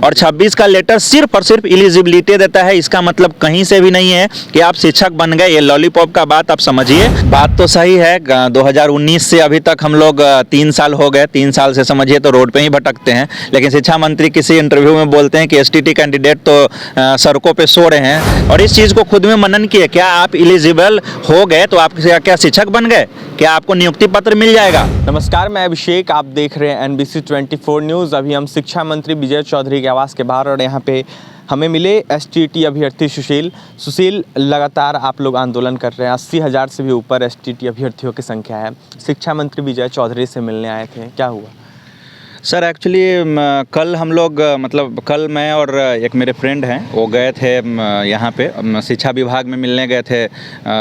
और 26 का लेटर सिर्फ और सिर्फ एलिजिबिलिटी देता है। इसका मतलब कहीं से भी नहीं है कि आप शिक्षक बन गए। ये लॉलीपॉप का बात आप समझिए। बात तो सही है, 2019 से अभी तक हम लोग 3 साल हो गए, 3 साल से समझिए तो रोड पे ही भटकते हैं। लेकिन शिक्षा मंत्री किसी इंटरव्यू में बोलते हैं कि एसटीटी कैंडिडेट तो सड़कों पे सो रहे हैं, और इस चीज़ को खुद में मनन किए। क्या आप एलिजिबल हो गए तो आप क्या शिक्षक बन गए? क्या आपको नियुक्ति पत्र मिल जाएगा? नमस्कार, मैं अभिषेक, आप देख रहे हैं NBC 24 न्यूज़। अभी हम शिक्षा मंत्री विजय चौधरी के आवास के बाहर, और यहाँ पे हमें मिले एसटीटी अभ्यर्थी सुशील। लगातार आप लोग आंदोलन कर रहे हैं, 80,000 से भी ऊपर एसटीटी अभ्यर्थियों की संख्या है। शिक्षा मंत्री विजय चौधरी से मिलने आए थे, क्या हुआ? सर एक्चुअली कल हम लोग कल मैं और एक मेरे फ्रेंड हैं, वो गए थे यहाँ पे शिक्षा विभाग में मिलने गए थे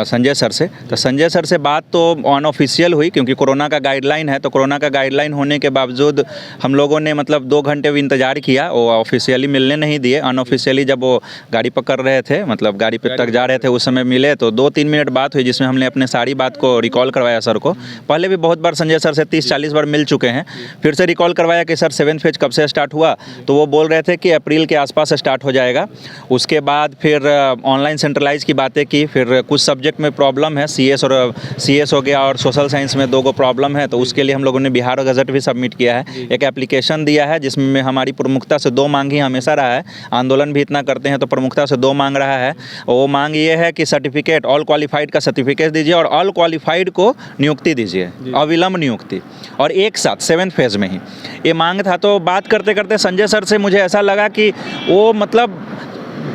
संजय सर से। तो संजय सर से बात तो अनऑफिशियल हुई, क्योंकि कोरोना का गाइडलाइन है। तो कोरोना का गाइडलाइन होने के बावजूद हम लोगों ने 2 घंटे भी इंतज़ार किया। वो ऑफिशियली मिलने नहीं दिए। अनऑफिशियली जब वो गाड़ी पकड़ रहे थे, गाड़ी पे तक जा रहे थे, उस समय मिले। तो 2-3 मिनट बात हुई, जिसमें हमने अपने सारी बात को रिकॉल करवाया सर को। पहले भी बहुत बार संजय सर से 30-40 बार मिल चुके हैं। फिर से रिकॉल करवाया कि सर 7th फेज कब से स्टार्ट हुआ, तो वो बोल रहे थे कि अप्रैल के आसपास स्टार्ट हो जाएगा। उसके बाद फिर ऑनलाइन सेंट्रलाइज की बातें की। फिर कुछ सब्जेक्ट में प्रॉब्लम है, CS हो गया और सोशल साइंस में 2 प्रॉब्लम है। तो उसके लिए हम लोगों ने बिहार गजट भी सबमिट किया है, एक एप्लीकेशन दिया है, जिसमें हमारी प्रमुखता से 2 मांग ही हमेशा रहा है। आंदोलन भी इतना करते हैं तो प्रमुखता से 2 मांग रहा है। वो मांग ये है कि सर्टिफिकेट, ऑल क्वालिफाइड का सर्टिफिकेट दीजिए, और ऑल क्वालिफाइड को नियुक्ति दीजिए, अविलंब नियुक्ति, और एक साथ 7th फेज में ही ये मांग था। तो बात करते करते संजय सर से मुझे ऐसा लगा कि वो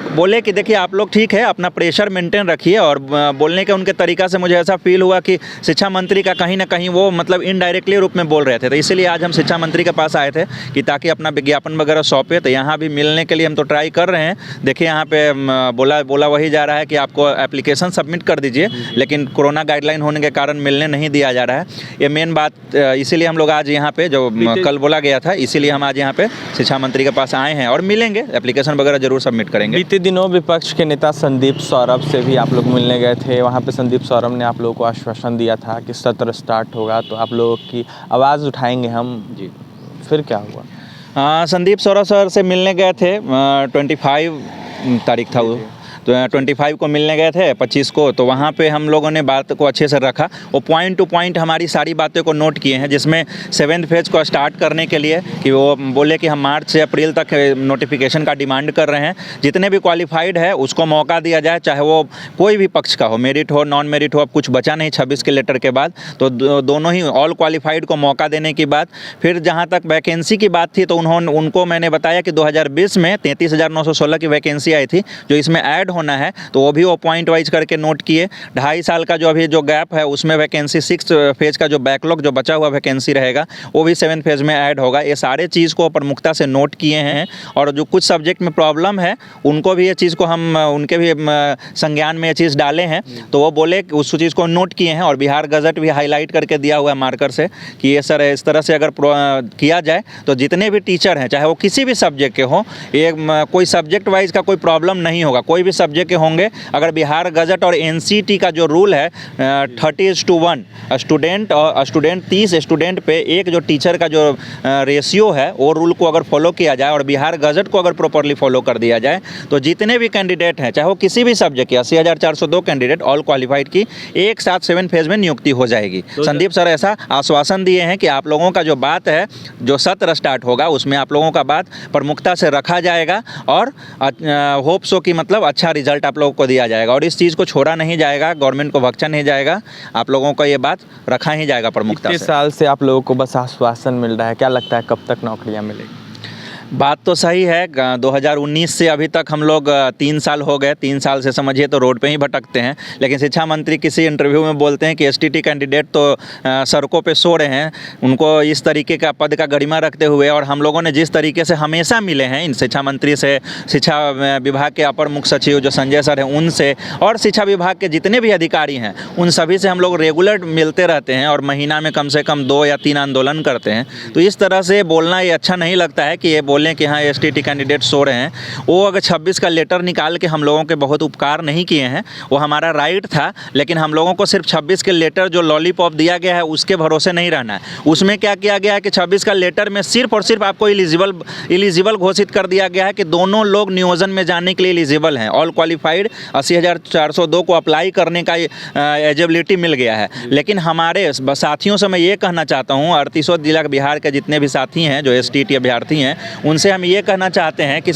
बोले कि देखिए आप लोग ठीक है, अपना प्रेशर मेंटेन रखिए। और बोलने के उनके तरीका से मुझे ऐसा फील हुआ कि शिक्षा मंत्री का कहीं ना कहीं वो इनडायरेक्टली रूप में बोल रहे थे। तो इसीलिए आज हम शिक्षा मंत्री के पास आए थे कि ताकि अपना विज्ञापन वगैरह सौंपे। तो यहाँ भी मिलने के लिए हम तो ट्राई कर रहे हैं। देखिए यहाँ पे बोला वही जा रहा है कि आपको एप्लीकेशन सबमिट कर दीजिए, लेकिन कोरोना गाइडलाइन होने के कारण मिलने नहीं दिया जा रहा है। ये मेन बात, इसीलिए हम लोग आज यहाँ पे, जो कल बोला गया था, इसीलिए हम आज यहाँ पे शिक्षा मंत्री के पास आए हैं और मिलेंगे, एप्लीकेशन वगैरह जरूर सबमिट करेंगे। बीते दिनों विपक्ष के नेता संदीप सौरभ से भी आप लोग मिलने गए थे। वहाँ पे संदीप सौरभ ने आप लोगों को आश्वासन दिया था कि सत्र स्टार्ट होगा तो आप लोगों की आवाज़ उठाएंगे हम जी। फिर क्या हुआ? संदीप सौरभ सर से मिलने गए थे, 25 तारीख था वो, तो 25 को मिलने गए थे, 25 को। तो वहाँ पे हम लोगों ने बात को अच्छे से रखा। वो पॉइंट टू पॉइंट हमारी सारी बातें को नोट किए हैं, जिसमें 7th फेज को स्टार्ट करने के लिए कि वो बोले कि हम मार्च से अप्रैल तक नोटिफिकेशन का डिमांड कर रहे हैं। जितने भी क्वालिफाइड है उसको मौका दिया जाए, चाहे वो कोई भी पक्ष का हो, मेरिट हो, नॉन मेरिट हो। अब कुछ बचा नहीं 26 के लेटर के बाद, तो दोनों ही ऑल क्वालिफाइड को मौका देने की बात। फिर जहाँ तक वैकेंसी की बात थी, तो उनको मैंने बताया कि 2020 में 33,916 की वैकेंसी आई थी, जो इसमें ऐड होना है। तो वो भी वो पॉइंट वाइज करके नोट किए। 2.5 साल का जो अभी जो गैप है, उसमें वैकेंसी 6th फेज का जो बैकलॉग जो बचा हुआ वैकेंसी रहेगा, वो भी 7th फेज में ऐड होगा। ये सारे चीज़ को प्रमुखता से नोट किए हैं। और जो कुछ सब्जेक्ट में प्रॉब्लम है, उनको भी ये चीज़ को हम उनके भी संज्ञान में ये चीज़ डाले हैं। तो वो बोले उस चीज़ को नोट किए हैं, और बिहार गजट भी हाईलाइट करके दिया हुआ है मार्कर से कि ये सर इस तरह से अगर किया जाए तो जितने भी टीचर हैं, चाहे वो किसी भी सब्जेक्ट के हों, ये कोई सब्जेक्ट वाइज का कोई प्रॉब्लम नहीं होगा। कोई भी सब्जेक्ट के होंगे, अगर बिहार गजट और NCT का जो रूल है 30:1 स्टूडेंट 30 स्टूडेंट पे एक जो टीचर का जो रेशियो है, वो रूल को अगर फॉलो किया जाए और बिहार गजट को अगर प्रॉपरली फॉलो कर दिया जाए, तो जितने भी कैंडिडेट हैं, चाहे वो किसी भी सब्जेक्ट के, 80,402 कैंडिडेट ऑल क्वालिफाइड की एक साथ 7th फेज में नियुक्ति हो जाएगी। संदीप सर ऐसा आश्वासन दिए हैं कि आप लोगों का जो बात है, जो सत्र स्टार्ट होगा, उसमें आप लोगों का बात प्रमुखता से रखा जाएगा, और होप सो कि अच्छा रिजल्ट आप लोगों को दिया जाएगा। और इस चीज़ को छोड़ा नहीं जाएगा, गवर्नमेंट को बख्शा नहीं जाएगा, आप लोगों को ये बात रखा ही जाएगा प्रमुखता से। 3 साल से आप लोगों को बस आश्वासन मिल रहा है, क्या लगता है कब तक नौकरियां मिलेगी? बात तो सही है, 2019 से अभी तक हम लोग 3 साल हो गए, 3 साल से समझिए तो रोड पे ही भटकते हैं। लेकिन शिक्षा मंत्री किसी इंटरव्यू में बोलते हैं कि एसटीटी कैंडिडेट तो सड़कों पे सो रहे हैं। उनको इस तरीके का पद का गरिमा रखते हुए, और हम लोगों ने जिस तरीके से हमेशा मिले हैं इन शिक्षा मंत्री से, शिक्षा विभाग के अपर मुख्य सचिव जो संजय सर हैं उनसे, और शिक्षा विभाग के जितने भी अधिकारी हैं उन सभी से हम लोग रेगुलर मिलते रहते हैं, और महीना में कम से कम 2 या 3 आंदोलन करते हैं। तो इस तरह से बोलना ये अच्छा नहीं लगता है कि ये बोलें कि हाँ STT कैंडिडेट सो रहे हैं, वो अगर 26 का लेटर निकाल के हम लोगों के बहुत उपकार नहीं किए हैं, वो हमारा राइट था, लेकिन हम लोगों को सिर्फ 26 के लेटर जो लॉलीपॉप दिया गया है उसके भरोसे नहीं रहना है। उसमें क्या किया गया है कि 26 का लेटर में सिर्फ और सिर्फ आपको एलिजिबल घोषित कर दिया गया है कि दोनों लोग नियोजन में जाने के लिए एलिजिबल हैं। ऑल क्वालिफाइड 80,402 को अप्लाई करने का एलिजिबिलिटी मिल गया है। लेकिन हमारे साथियों से मैं ये कहना चाहता हूँ, 38 जिला बिहार के जितने भी साथी हैं जो STT अभ्यर्थी हैं, उनसे हम ये कहना चाहते हैं कि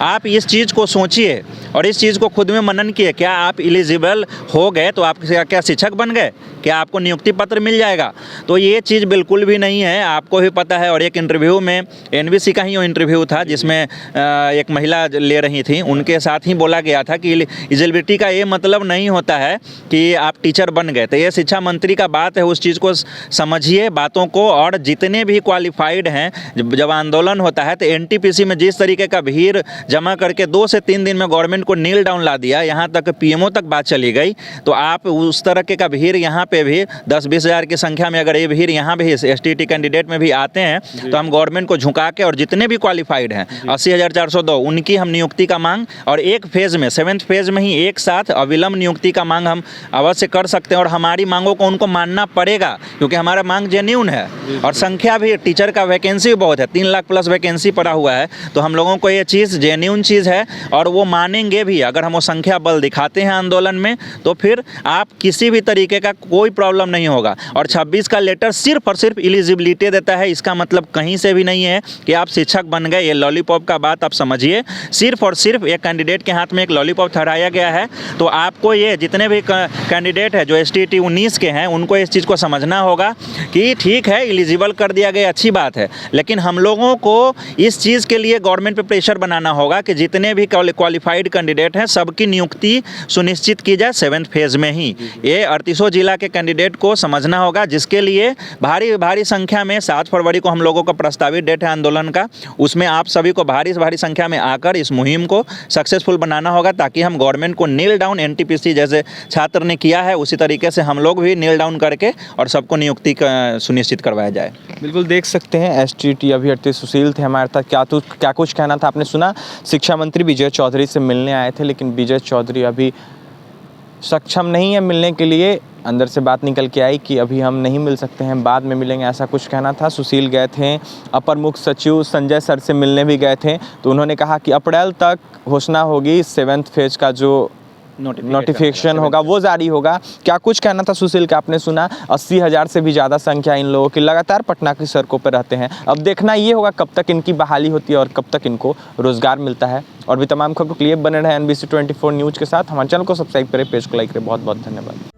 आप इस चीज़ को सोचिए और इस चीज़ को खुद में मनन किए। क्या आप एलिजिबल हो गए तो आप क्या शिक्षक बन गए? क्या आपको नियुक्ति पत्र मिल जाएगा? तो ये चीज़ बिल्कुल भी नहीं है, आपको भी पता है। और एक इंटरव्यू में NBC का ही वो इंटरव्यू था जिसमें एक महिला ले रही थी, उनके साथ ही बोला गया था कि एलिजिबिलिटी का ये मतलब नहीं होता है कि आप टीचर बन गए। तो ये शिक्षा मंत्री का बात है, उस चीज़ को समझिए बातों को। और जितने भी क्वालिफाइड हैं, जब आंदोलन होता है तो NTPC में जिस तरीके का भीड़ जमा करके 2 से 3 दिन में गवर्नमेंट को नील डाउन ला दिया, यहाँ तक PMO तक बात चली गई, तो आप उस तरह का भीड़ यहाँ पे भी 10-20 हज़ार की संख्या में अगर ये भीड़ यहाँ भी STT कैंडिडेट में भी आते हैं तो हम गवर्नमेंट को झुका के, और जितने भी क्वालिफाइड हैं 80,402 उनकी हम नियुक्ति का मांग, और एक फेज़ में 7th फेज़ में ही एक साथ अविलंब नियुक्ति का मांग हम अवश्य कर सकते हैं। और हमारी मांगों को उनको मानना पड़ेगा क्योंकि हमारा मांग जेन्युइन है और संख्या भी, टीचर का वैकेंसी भी बहुत है, 3 लाख प्लस वैकेंसी पड़ा हुआ है। तो हम लोगों को ये चीज़ जेन्युइन चीज़ है और वो मानेंगे भी। अगर हम वो संख्या बल दिखाते हैं आंदोलन में तो फिर आप किसी भी तरीके का कोई प्रॉब्लम नहीं होगा। और 26 का लेटर सिर्फ और सिर्फ एलिजिबिलिटी देता है, इसका मतलब कहीं से भी नहीं है कि आप शिक्षक बन गए। ये लॉलीपॉप का बात आप समझिए, सिर्फ और सिर्फ एक कैंडिडेट के हाथ में एक लॉलीपॉप ठहराया गया है। तो आपको ये जितने भी कैंडिडेट है जो STT 19 के हैं, उनको इस चीज़ को समझना होगा कि ठीक है एलिजिबल कर दिया गया, अच्छी बात है, लेकिन हम लोगों को इस चीज़ के लिए गवर्नमेंट पे प्रेशर बनाना होगा कि जितने भी क्वालिफाइड कैंडिडेट हैं सबकी नियुक्ति सुनिश्चित की जाए 7th फेज़ में ही। ये 38 जिला के कैंडिडेट को समझना होगा, जिसके लिए भारी संख्या में 7 फरवरी को हम लोगों का प्रस्तावित डेट है आंदोलन का, उसमें आप सभी को भारी संख्या में आकर इस मुहिम को सक्सेसफुल बनाना होगा ताकि हम गवर्नमेंट को नील डाउन NTPC जैसे छात्र ने किया है उसी तरीके से हम लोग भी नील डाउन करके और सबको नियुक्ति सुनिश्चित करवाया जाए। बिल्कुल देख सकते हैं STT अभ्यर्थी सुशील थे हमारे साथ। क्या कुछ कहना था आपने सुना। शिक्षा मंत्री विजय चौधरी से मिलने आए थे, लेकिन विजय चौधरी अभी सक्षम नहीं है मिलने के लिए। अंदर से बात निकल के आई कि अभी हम नहीं मिल सकते हैं, बाद में मिलेंगे, ऐसा कुछ कहना था। सुशील गए थे, अपर मुख्य सचिव संजय सर से मिलने भी गए थे, तो उन्होंने कहा कि अप्रैल तक घोषणा होगी, 7th फेज़ का जो नोटिफिकेशन होगा वो जारी होगा। क्या कुछ कहना था सुशील का आपने सुना। 80,000 से भी ज़्यादा संख्या इन लोगों की लगातार पटना की सड़कों पर रहते हैं। अब देखना ये होगा कब तक इनकी बहाली होती है और कब तक इनको रोज़गार मिलता है। और भी तमाम खबरों के लिए बने रहे NBC 24 न्यूज़ के साथ। हमारे चैनल को सब्सक्राइब करें, पेज को लाइक करें। बहुत बहुत धन्यवाद।